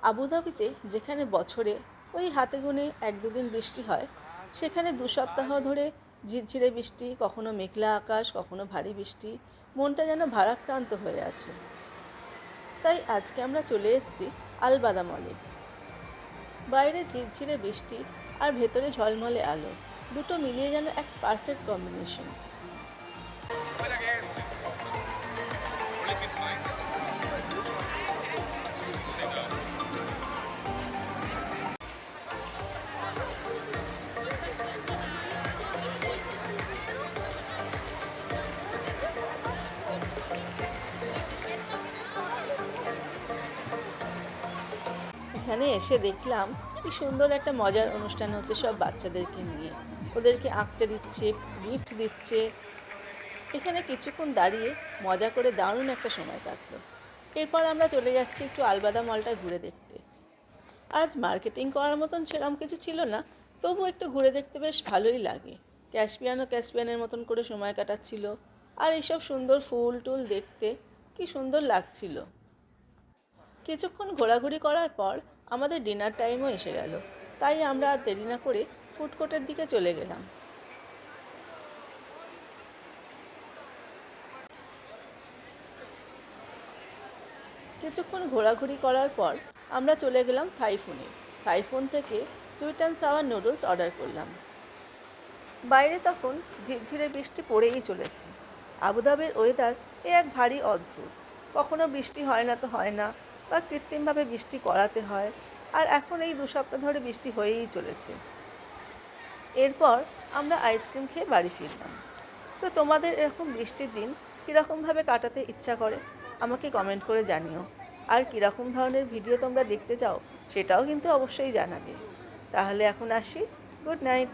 আবুধাবিতে যেখানে বছরে ওই হাতে গোনে 1-2 দিন বৃষ্টি হয়, সেখানে 2 সপ্তাহ ধরে ঝিরঝিরে বৃষ্টি, কখনো মেঘলা আকাশ, কখনো ভারী বৃষ্টি। মনটা যেন ভারাক্রান্ত হয়ে আছে। তাই আজকে আমরা চলে এসেছি আলবাদা মলে। বাইরে ঝিরঝিরে বৃষ্টি আর ভেতরে ঝলমলে আলো, দুটো মিলিয়ে যেন এক পারফেক্ট কম্বিনেশন। এখানে এসে দেখলাম কি সুন্দর একটা মজার অনুষ্ঠান হচ্ছে সব বাচ্চাদেরকে নিয়ে। ওদেরকে আঁকতে দিচ্ছে, গিফট দিচ্ছে। এখানে কিছুক্ষণ দাঁড়িয়ে মজা করে দারুণ একটা সময় কাটলো। এরপর আমরা চলে যাচ্ছি একটু আলবাদা মলটা ঘুরে দেখতে। আজ মার্কেটিং করার মতন সেরকম কিছু ছিল না, তবু একটু ঘুরে দেখতে বেশ ভালোই লাগে। ক্যাসপিয়ানের মতন করে সময় কাটাচ্ছিল। আর এইসব সুন্দর ফুল টুল দেখতে কি সুন্দর লাগছিল। কিছুক্ষণ ঘোরাঘুরি করার পর আমাদের ডিনার টাইমও এসে গেল। তাই আমরা আর দেরি না করে ফুড কোর্টের দিকে চলে গেলাম। কিছুক্ষণ ঘোরাঘুরি করার পর আমরা চলে গেলাম থাইফুনে। থাইফুন থেকে sweet and sour noodles order করলাম। বাইরে তখন ঝিরঝিরে বৃষ্টি পড়েই চলেছে। আবুধাবির ওয়েদার এক ভারী অদ্ভুত। কখনো বৃষ্টি হয় না তো হয় না, বা কৃত্রিমভাবে বৃষ্টি করাতে হয়। আর এখন এই 2 সপ্তাহ ধরে বৃষ্টি হয়েই চলেছে। এরপর আমরা আইসক্রিম খেয়ে বাড়ি ফিরলাম। তো তোমাদের এরকম বৃষ্টির দিন কীরকমভাবে কাটাতে ইচ্ছা করে আমাকে কমেন্ট করে জানিও। আর কীরকম ধরনের ভিডিও তোমরা দেখতে চাও সেটাও কিন্তু অবশ্যই জানাবে। তাহলে এখন আসি, গুড নাইট।